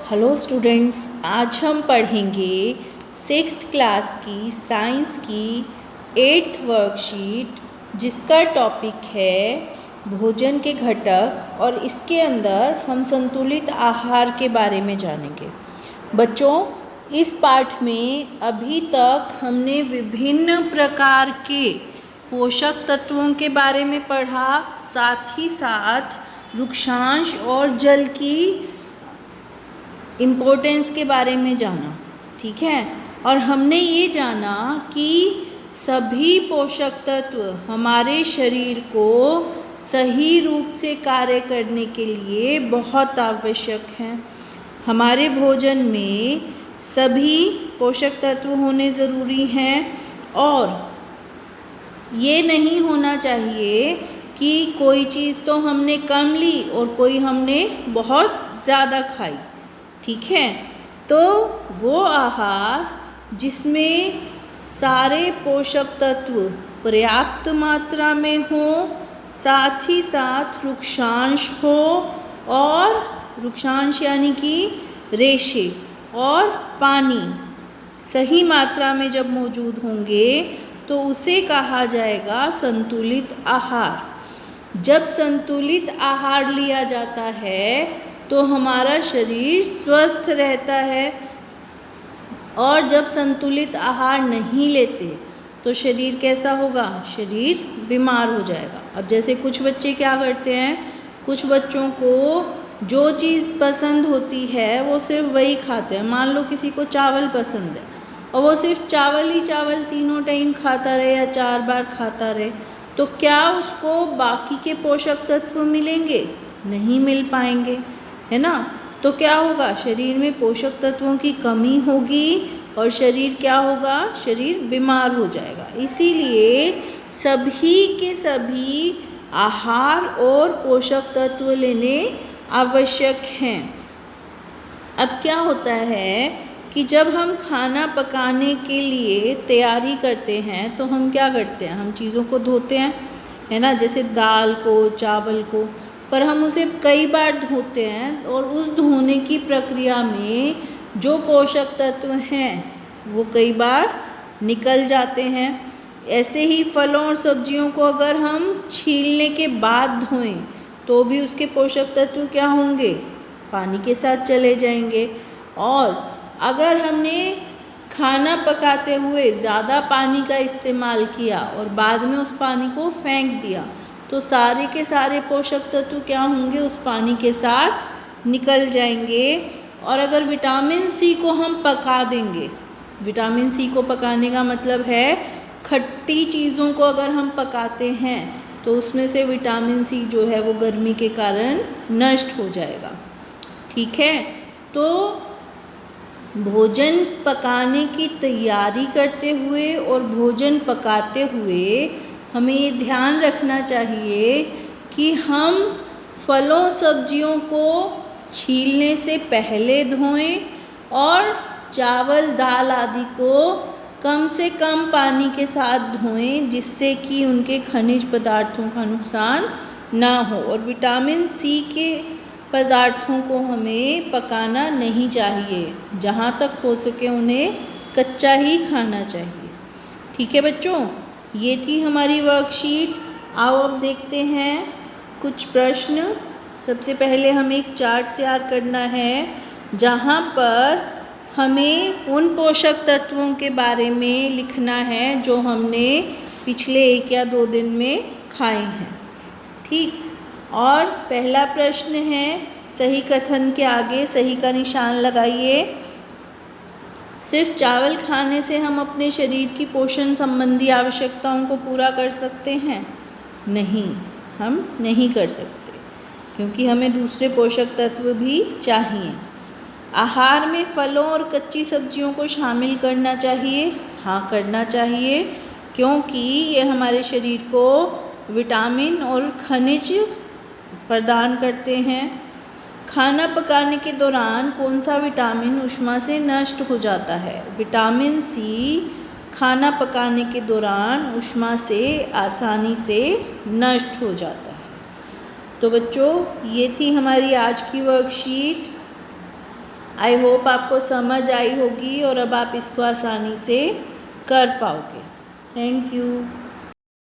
Hello students, आज हम पढ़ेंगे सिक्स्थ क्लास की साइंस की 8th वर्कशीट, जिसका टॉपिक है भोजन के घटक, और इसके अंदर हम संतुलित आहार के बारे में जानेंगे। बच्चों, इस पाठ में अभी तक हमने विभिन्न प्रकार के पोषक तत्वों के बारे में पढ़ा, साथ ही साथ वृक्षांश और जल की इम्पोर्टेंस के बारे में जाना। ठीक है, और हमने ये जाना कि सभी पोषक तत्व हमारे शरीर को सही रूप से कार्य करने के लिए बहुत आवश्यक हैं। हमारे भोजन में सभी पोषक तत्व होने ज़रूरी हैं, और ये नहीं होना चाहिए कि कोई चीज़ तो हमने कम ली और कोई हमने बहुत ज़्यादा खाई। ठीक है, तो वो आहार जिसमें सारे पोषक तत्व पर्याप्त मात्रा में हो, साथ ही साथ वृक्षांश हो, और वृक्षांश यानी कि रेशे और पानी सही मात्रा में जब मौजूद होंगे तो उसे कहा जाएगा संतुलित आहार। जब संतुलित आहार लिया जाता है तो हमारा शरीर स्वस्थ रहता है, और जब संतुलित आहार नहीं लेते तो शरीर कैसा होगा? शरीर बीमार हो जाएगा। अब जैसे कुछ बच्चे क्या करते हैं, कुछ बच्चों को जो चीज़ पसंद होती है वो सिर्फ वही खाते हैं। मान लो किसी को चावल पसंद है और वो सिर्फ चावल ही चावल तीनों टाइम खाता रहे या 4 बार खाता रहे, तो क्या उसको बाकी के पोषक तत्व मिलेंगे? नहीं मिल पाएंगे, है ना। तो क्या होगा? शरीर में पोषक तत्वों की कमी होगी और शरीर क्या होगा? शरीर बीमार हो जाएगा। इसीलिए सभी के सभी आहार और पोषक तत्व लेने आवश्यक हैं। अब क्या होता है कि जब हम खाना पकाने के लिए तैयारी करते हैं तो हम क्या करते हैं? हम चीज़ों को धोते हैं, है ना, जैसे दाल को, चावल को, पर हम उसे कई बार धोते हैं, और उस धोने की प्रक्रिया में जो पोषक तत्व हैं वो कई बार निकल जाते हैं। ऐसे ही फलों और सब्जियों को अगर हम छीलने के बाद धोएं तो भी उसके पोषक तत्व क्या होंगे? पानी के साथ चले जाएंगे। और अगर हमने खाना पकाते हुए ज़्यादा पानी का इस्तेमाल किया और बाद में उस पानी को फेंक दिया तो सारे के सारे पोषक तत्व क्या होंगे? उस पानी के साथ निकल जाएंगे। और अगर विटामिन सी को हम पका देंगे, विटामिन सी को पकाने का मतलब है खट्टी चीज़ों को अगर हम पकाते हैं तो उसमें से विटामिन सी जो है वो गर्मी के कारण नष्ट हो जाएगा। ठीक है, तो भोजन पकाने की तैयारी करते हुए और भोजन पकाते हुए हमें ये ध्यान रखना चाहिए कि हम फलों सब्जियों को छीलने से पहले धोएं, और चावल दाल आदि को कम से कम पानी के साथ धोएं, जिससे कि उनके खनिज पदार्थों का नुकसान ना हो। और विटामिन सी के पदार्थों को हमें पकाना नहीं चाहिए, जहाँ तक हो सके उन्हें कच्चा ही खाना चाहिए। ठीक है बच्चों, ये थी हमारी वर्कशीट। आओ अब देखते हैं कुछ प्रश्न। सबसे पहले हमें एक चार्ट तैयार करना है जहाँ पर हमें उन पोषक तत्वों के बारे में लिखना है जो हमने पिछले 1 या 2 दिन में खाए हैं। ठीक, और पहला प्रश्न है, सही कथन के आगे सही का निशान लगाइए। सिर्फ चावल खाने से हम अपने शरीर की पोषण संबंधी आवश्यकताओं को पूरा कर सकते हैं? नहीं, हम नहीं कर सकते, क्योंकि हमें दूसरे पोषक तत्व भी चाहिए। आहार में फलों और कच्ची सब्जियों को शामिल करना चाहिए? हाँ, करना चाहिए, क्योंकि ये हमारे शरीर को विटामिन और खनिज प्रदान करते हैं। खाना पकाने के दौरान कौन सा विटामिन ऊष्मा से नष्ट हो जाता है? विटामिन सी खाना पकाने के दौरान ऊष्मा से आसानी से नष्ट हो जाता है। तो बच्चों, ये थी हमारी आज की वर्कशीट। आई होप आपको समझ आई होगी और अब आप इसको आसानी से कर पाओगे। Thank you.